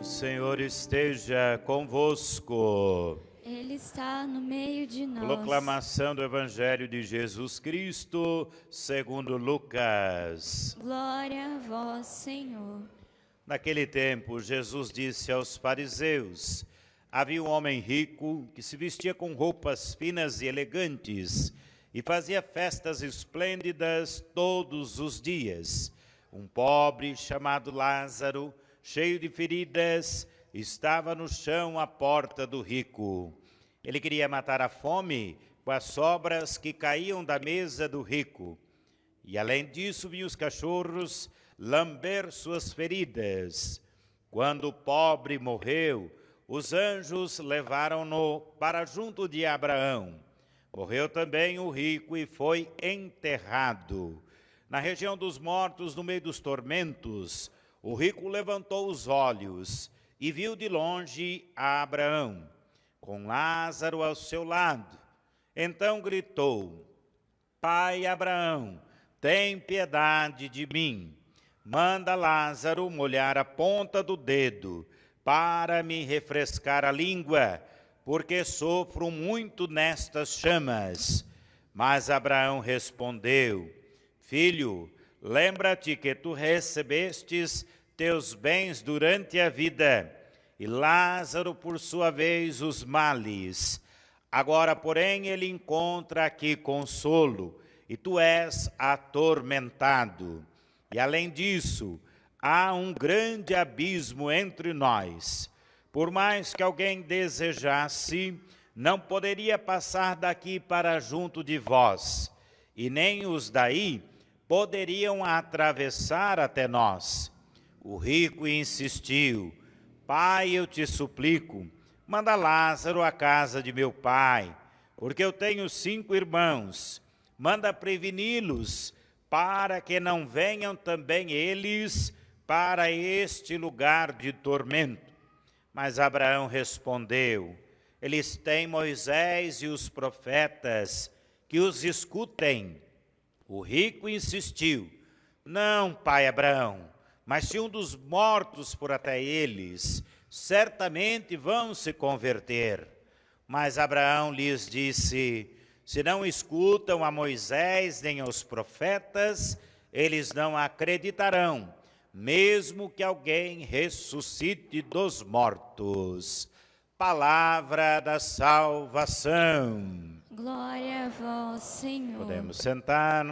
Senhor esteja convosco. Ele está no meio de nós. Proclamação do Evangelho de Jesus Cristo, segundo Lucas. Glória a vós, Senhor. Naquele tempo, Jesus disse aos fariseus: havia um homem rico que se vestia com roupas finas e elegantes e fazia festas esplêndidas todos os dias. Um pobre chamado Lázaro, cheio de feridas, estava no chão à porta do rico. Ele queria matar a fome com as sobras que caíam da mesa do rico. E além disso, vinham os cachorros lamber suas feridas. Quando o pobre morreu, os anjos levaram-no para junto de Abraão. Morreu também o rico e foi enterrado. Na região dos mortos, no meio dos tormentos, o rico levantou os olhos e viu de longe a Abraão, com Lázaro ao seu lado. Então gritou: Pai Abraão, tem piedade de mim. Manda Lázaro molhar a ponta do dedo para me refrescar a língua, porque sofro muito nestas chamas. Mas Abraão respondeu: Filho, lembra-te que tu recebestes teus bens durante a vida, e Lázaro, por sua vez, os males. Agora, porém, ele encontra aqui consolo, e tu és atormentado. E, além disso, há um grande abismo entre nós. Por mais que alguém desejasse, não poderia passar daqui para junto de vós, e nem os daí poderiam atravessar até nós. O rico insistiu: Pai, eu te suplico, manda Lázaro à casa de meu pai, porque eu tenho 5 irmãos. Manda preveni-los, para que não venham também eles para este lugar de tormento. Mas Abraão respondeu: Eles têm Moisés e os profetas, que os escutem. O rico insistiu: Não, pai Abraão, mas se um dos mortos for até eles, certamente vão se converter. Mas Abraão lhes disse: Se não escutam a Moisés nem aos profetas, eles não acreditarão, mesmo que alguém ressuscite dos mortos. Palavra da salvação. Glória a vós, Senhor. Podemos sentar.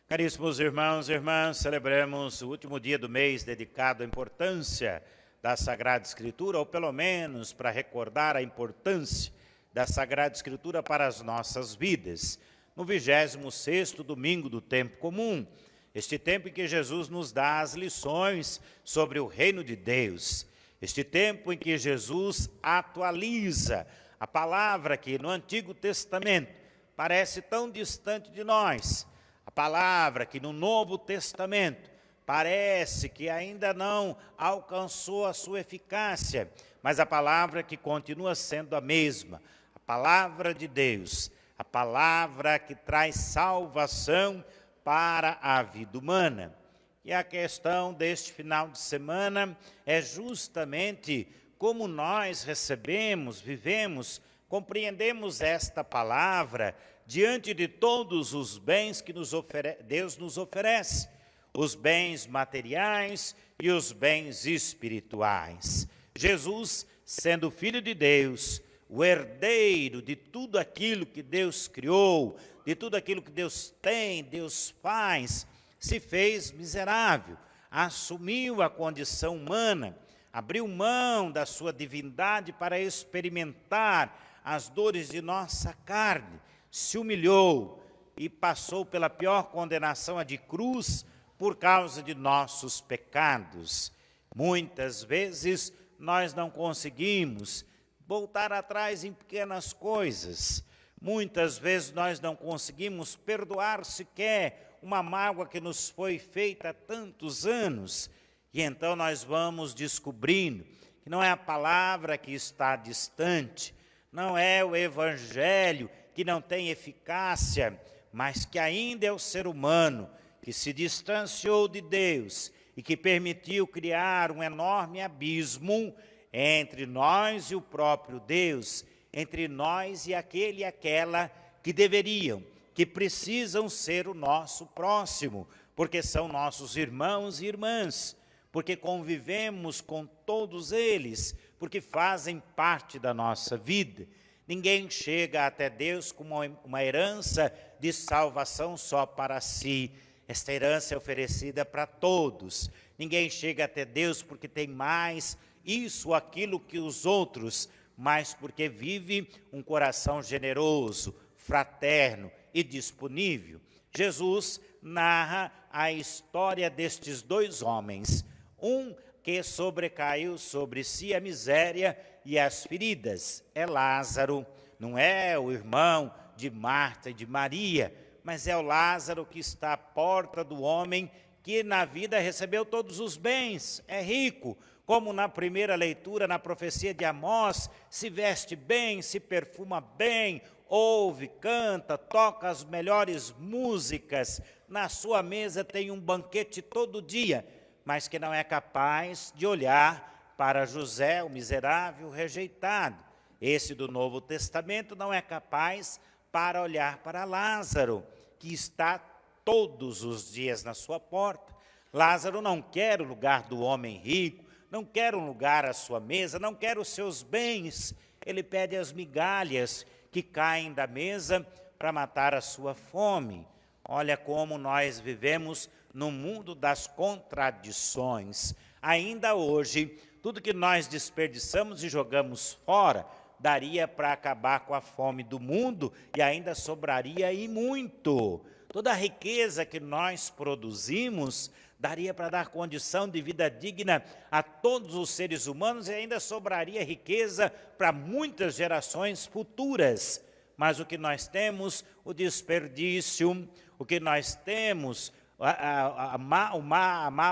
Caríssimos irmãos e irmãs, celebramos o último dia do mês dedicado à importância da Sagrada Escritura, ou pelo menos para recordar a importância da Sagrada Escritura para as nossas vidas. No 26º domingo do tempo comum, este tempo em que Jesus nos dá as lições sobre o reino de Deus, este tempo em que Jesus atualiza a palavra que no Antigo Testamento parece tão distante de nós, a palavra que no Novo Testamento parece que ainda não alcançou a sua eficácia, mas a palavra que continua sendo a mesma, a palavra de Deus, a palavra que traz salvação para a vida humana. E a questão deste final de semana é justamente como nós recebemos, vivemos, compreendemos esta palavra diante de todos os bens que Deus nos oferece, os bens materiais e os bens espirituais. Jesus, sendo Filho de Deus, o herdeiro de tudo aquilo que Deus criou, de tudo aquilo que Deus tem, Deus faz, se fez miserável, assumiu a condição humana, abriu mão da sua divindade para experimentar as dores de nossa carne, se humilhou e passou pela pior condenação, a de cruz, por causa de nossos pecados. Muitas vezes nós não conseguimos voltar atrás em pequenas coisas. Muitas vezes nós não conseguimos perdoar sequer uma mágoa que nos foi feita há tantos anos. E então nós vamos descobrindo que não é a palavra que está distante, não é o evangelho que não tem eficácia, mas que ainda é o ser humano que se distanciou de Deus e que permitiu criar um enorme abismo entre nós e o próprio Deus, entre nós e aquele e aquela que deveriam, que precisam ser o nosso próximo, porque são nossos irmãos e irmãs, porque convivemos com todos eles, porque fazem parte da nossa vida. Ninguém chega até Deus com uma herança de salvação só para si. Esta herança é oferecida para todos. Ninguém chega até Deus porque tem mais isso ou aquilo que os outros, mas porque vive um coração generoso, fraterno e disponível. Jesus narra a história destes dois homens, um que sobrecaiu sobre si a miséria e as feridas. É Lázaro, não é o irmão de Marta e de Maria, mas é o Lázaro que está à porta do homem que na vida recebeu todos os bens, é rico, como na primeira leitura, na profecia de Amós, se veste bem, se perfuma bem, ouve, canta, toca as melhores músicas, na sua mesa tem um banquete todo dia, mas que não é capaz de olhar para José, o miserável, rejeitado. Esse do Novo Testamento não é capaz para olhar para Lázaro, que está todos os dias na sua porta. Lázaro não quer o lugar do homem rico, não quer um lugar à sua mesa, não quer os seus bens. Ele pede as migalhas que caem da mesa para matar a sua fome. Olha como nós vivemos no mundo das contradições. Ainda hoje, tudo que nós desperdiçamos e jogamos fora, daria para acabar com a fome do mundo e ainda sobraria e muito. Toda a riqueza que nós produzimos daria para dar condição de vida digna a todos os seres humanos e ainda sobraria riqueza para muitas gerações futuras. Mas o que nós temos, o desperdício, o que nós temos, o má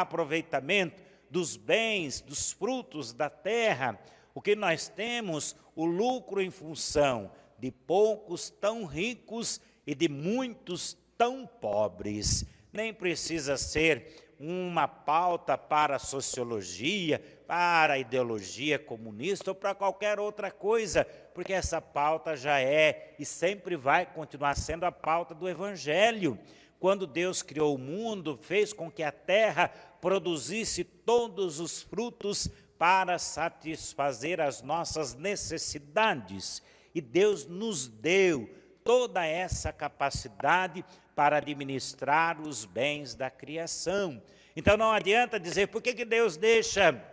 aproveitamento dos bens, dos frutos da terra, o que nós temos, o lucro em função de poucos tão ricos e de muitos tão pobres. Nem precisa ser uma pauta para a sociologia, para a ideologia comunista ou para qualquer outra coisa, porque essa pauta já é e sempre vai continuar sendo a pauta do Evangelho. Quando Deus criou o mundo, fez com que a terra produzisse todos os frutos para satisfazer as nossas necessidades. E Deus nos deu toda essa capacidade para administrar os bens da criação. Então não adianta dizer, por que Deus deixa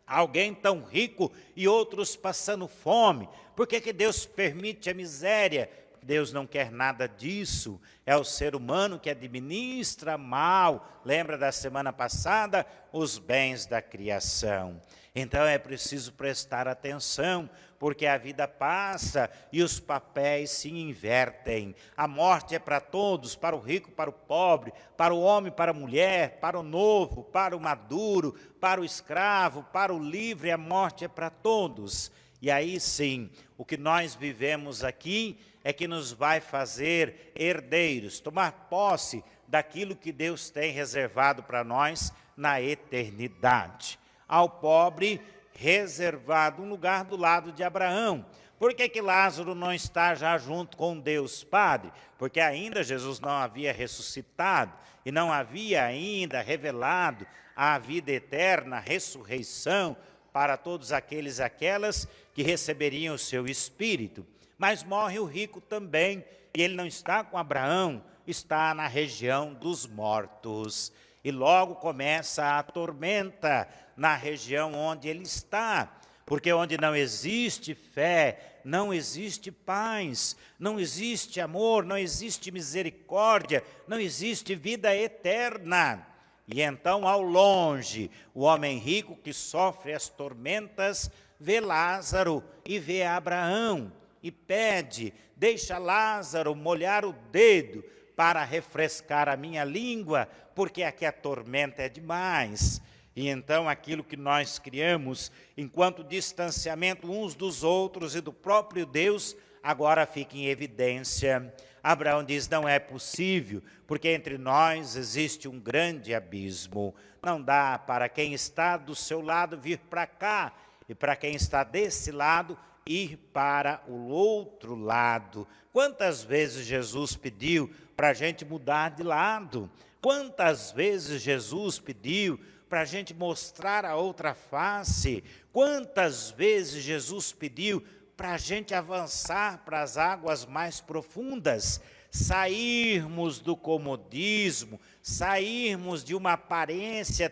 alguém tão rico e outros passando fome? Por que Deus permite a miséria? Deus não quer nada disso, é o ser humano que administra mal, lembra da semana passada, os bens da criação. Então é preciso prestar atenção, porque a vida passa e os papéis se invertem. A morte é para todos, para o rico, para o pobre, para o homem, para a mulher, para o novo, para o maduro, para o escravo, para o livre, a morte é para todos. E aí sim, o que nós vivemos aqui é que nos vai fazer herdeiros, tomar posse daquilo que Deus tem reservado para nós na eternidade. Ao pobre, reservado um lugar do lado de Abraão. Por que Lázaro não está já junto com Deus Padre? Porque ainda Jesus não havia ressuscitado e não havia ainda revelado a vida eterna, a ressurreição para todos aqueles e aquelas que receberiam o seu Espírito. Mas morre o rico também, e ele não está com Abraão, está na região dos mortos. E logo começa a tormenta na região onde ele está, porque onde não existe fé, não existe paz, não existe amor, não existe misericórdia, não existe vida eterna. E então, ao longe, o homem rico que sofre as tormentas, vê Lázaro e vê Abraão, e pede, deixa Lázaro molhar o dedo para refrescar a minha língua, porque aqui a tormenta é demais. E então aquilo que nós criamos, enquanto distanciamento uns dos outros e do próprio Deus, agora fica em evidência. Abraão diz, não é possível, porque entre nós existe um grande abismo. Não dá para quem está do seu lado vir para cá, e para quem está desse lado ir para o outro lado. Quantas vezes Jesus pediu para a gente mudar de lado? Quantas vezes Jesus pediu para a gente mostrar a outra face? Quantas vezes Jesus pediu para a gente avançar para as águas mais profundas? Sairmos do comodismo, sairmos de uma aparência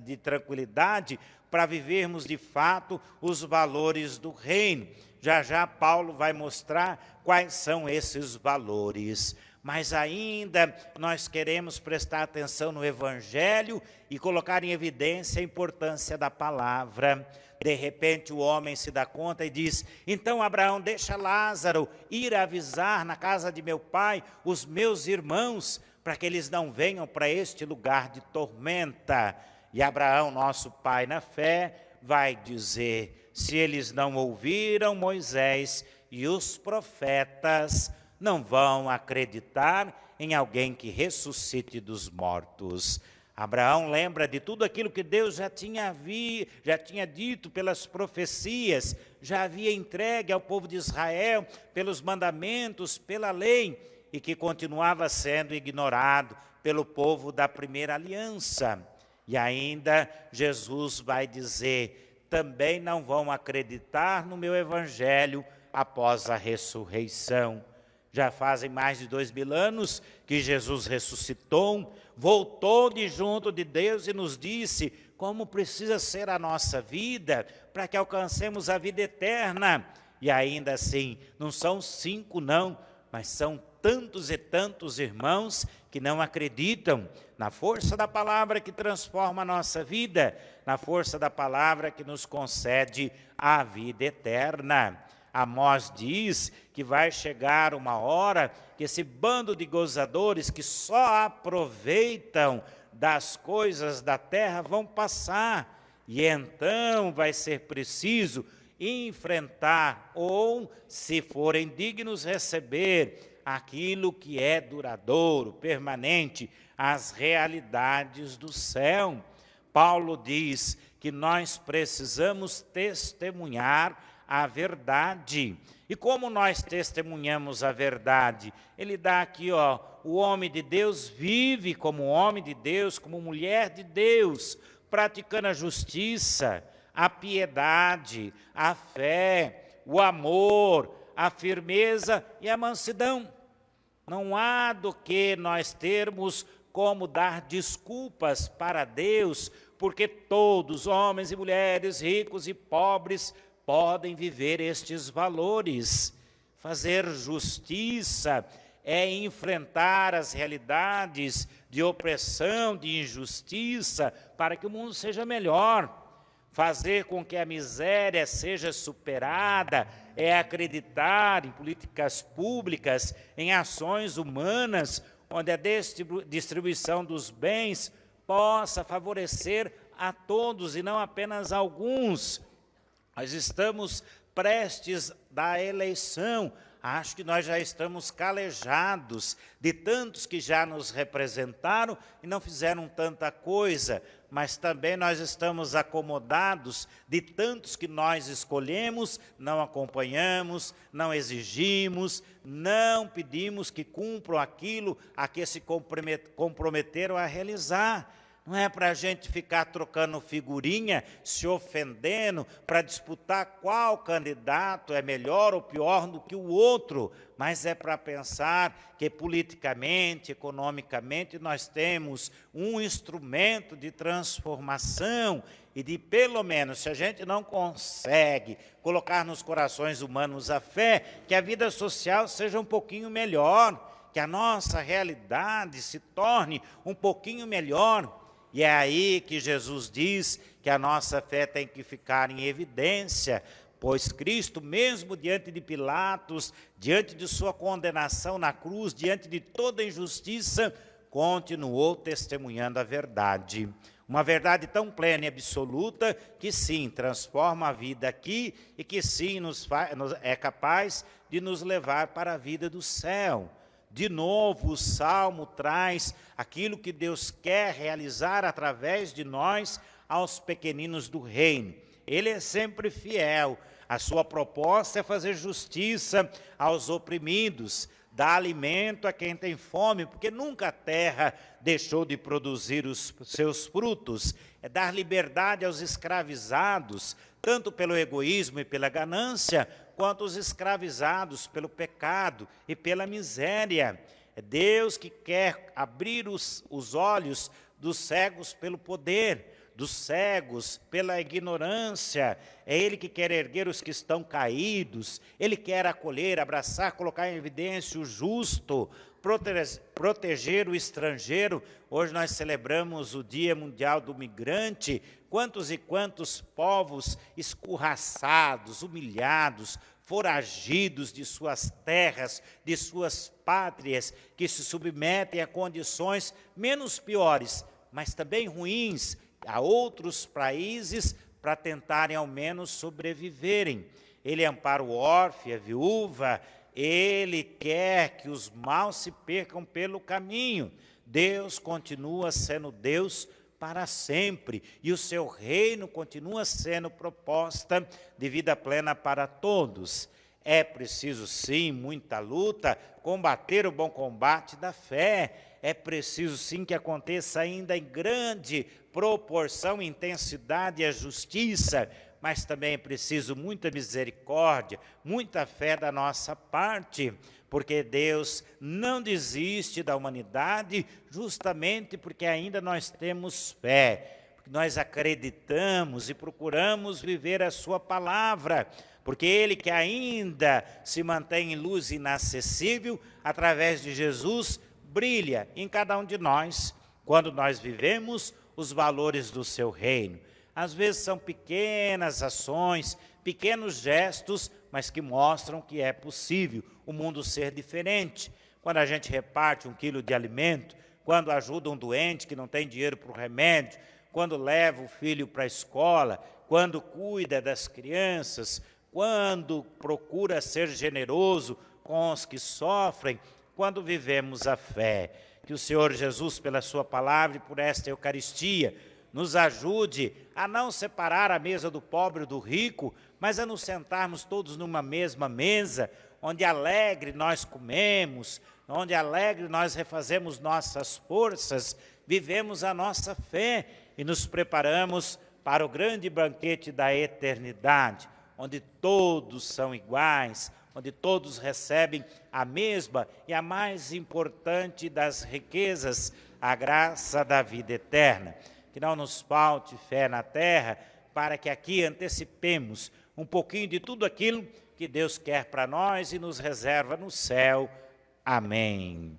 de tranquilidade para vivermos de fato os valores do reino. Já já Paulo vai mostrar quais são esses valores. Mas ainda nós queremos prestar atenção no Evangelho e colocar em evidência a importância da palavra. De repente o homem se dá conta e diz, então Abraão, deixa Lázaro ir avisar na casa de meu pai os meus irmãos, para que eles não venham para este lugar de tormenta. E Abraão, nosso pai na fé, vai dizer, se eles não ouviram Moisés e os profetas, não vão acreditar em alguém que ressuscite dos mortos. Abraão lembra de tudo aquilo que Deus já tinha dito pelas profecias, já havia entregue ao povo de Israel pelos mandamentos, pela lei, e que continuava sendo ignorado pelo povo da primeira aliança. E ainda Jesus vai dizer, também não vão acreditar no meu evangelho após a ressurreição. Já fazem mais de 2000 anos que Jesus ressuscitou, voltou de junto de Deus e nos disse como precisa ser a nossa vida para que alcancemos a vida eterna. E ainda assim, não são 5 não, mas são tantos e tantos irmãos que não acreditam na força da palavra que transforma a nossa vida, na força da palavra que nos concede a vida eterna. Amós diz que vai chegar uma hora que esse bando de gozadores que só aproveitam das coisas da terra vão passar. E então vai ser preciso enfrentar ou, se forem dignos, receber aquilo que é duradouro, permanente, as realidades do céu. Paulo diz que nós precisamos testemunhar a verdade. E como nós testemunhamos a verdade? Ele dá aqui, o homem de Deus vive como homem de Deus, como mulher de Deus, praticando a justiça, a piedade, a fé, o amor, a firmeza e a mansidão. Não há do que nós termos como dar desculpas para Deus, porque todos, homens e mulheres, ricos e pobres, podem viver estes valores. Fazer justiça é enfrentar as realidades de opressão, de injustiça, para que o mundo seja melhor. Fazer com que a miséria seja superada é acreditar em políticas públicas, em ações humanas, onde a distribuição dos bens possa favorecer a todos e não apenas a alguns. Nós estamos prestes da eleição, acho que nós já estamos calejados de tantos que já nos representaram e não fizeram tanta coisa, mas também nós estamos acomodados de tantos que nós escolhemos, não acompanhamos, não exigimos, não pedimos que cumpram aquilo a que se comprometeram a realizar. Não é para a gente ficar trocando figurinha, se ofendendo, para disputar qual candidato é melhor ou pior do que o outro, mas é para pensar que politicamente, economicamente, nós temos um instrumento de transformação e de, pelo menos, se a gente não consegue colocar nos corações humanos a fé, que a vida social seja um pouquinho melhor, que a nossa realidade se torne um pouquinho melhor. E é aí que Jesus diz que a nossa fé tem que ficar em evidência, pois Cristo, mesmo diante de Pilatos, diante de sua condenação na cruz, diante de toda injustiça, continuou testemunhando a verdade. Uma verdade tão plena e absoluta que sim, transforma a vida aqui e que sim é capaz de nos levar para a vida do céu. De novo, o Salmo traz aquilo que Deus quer realizar através de nós aos pequeninos do reino. Ele é sempre fiel. A sua proposta é fazer justiça aos oprimidos, dar alimento a quem tem fome, porque nunca a terra deixou de produzir os seus frutos. É dar liberdade aos escravizados, tanto pelo egoísmo e pela ganância, quanto os escravizados pelo pecado e pela miséria. É Deus que quer abrir os olhos dos cegos pelo poder, dos cegos pela ignorância. É Ele que quer erguer os que estão caídos. Ele quer acolher, abraçar, colocar em evidência o justo, proteger o estrangeiro. Hoje nós celebramos o Dia Mundial do Migrante. Quantos e quantos povos escorraçados, humilhados, foragidos de suas terras, de suas pátrias, que se submetem a condições menos piores, mas também ruins, a outros países para tentarem ao menos sobreviverem. Ele ampara o órfão, a viúva, Ele quer que os maus se percam pelo caminho. Deus continua sendo Deus para sempre, e o seu reino continua sendo proposta de vida plena para todos. É preciso sim muita luta, combater o bom combate da fé. É preciso sim que aconteça ainda em grande proporção e intensidade a justiça, mas também é preciso muita misericórdia, muita fé da nossa parte, porque Deus não desiste da humanidade justamente porque ainda nós temos fé, porque nós acreditamos e procuramos viver a sua palavra, porque Ele que ainda se mantém em luz inacessível, através de Jesus, brilha em cada um de nós, quando nós vivemos os valores do seu reino. Às vezes são pequenas ações, pequenos gestos, mas que mostram que é possível o mundo ser diferente. Quando a gente reparte 1 quilo de alimento, quando ajuda um doente que não tem dinheiro para o remédio, quando leva o filho para a escola, quando cuida das crianças, quando procura ser generoso com os que sofrem, quando vivemos a fé. Que o Senhor Jesus, pela sua palavra e por esta Eucaristia, nos ajude a não separar a mesa do pobre e do rico, mas a nos sentarmos todos numa mesma mesa, onde alegre nós comemos, onde alegre nós refazemos nossas forças, vivemos a nossa fé e nos preparamos para o grande banquete da eternidade, onde todos são iguais, onde todos recebem a mesma e a mais importante das riquezas, a graça da vida eterna. Que não nos falte fé na terra, para que aqui antecipemos um pouquinho de tudo aquilo que Deus quer para nós e nos reserva no céu. Amém.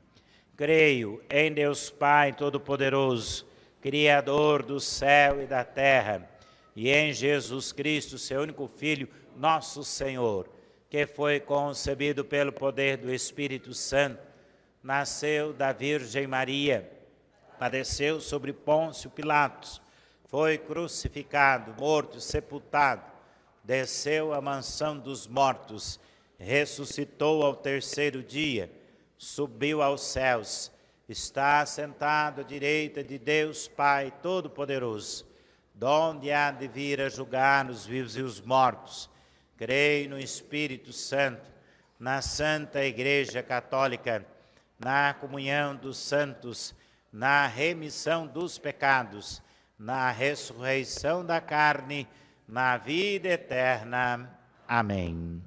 Creio em Deus Pai Todo-Poderoso, Criador do céu e da terra, e em Jesus Cristo, seu único Filho, nosso Senhor, que foi concebido pelo poder do Espírito Santo, nasceu da Virgem Maria, padeceu sobre Pôncio Pilatos, foi crucificado, morto, sepultado, desceu à mansão dos mortos, ressuscitou ao terceiro dia, subiu aos céus, está sentado à direita de Deus Pai Todo-Poderoso, donde há de vir a julgar os vivos e os mortos. Creio no Espírito Santo, na Santa Igreja Católica, na comunhão dos santos, na remissão dos pecados, na ressurreição da carne, na vida eterna. Amém.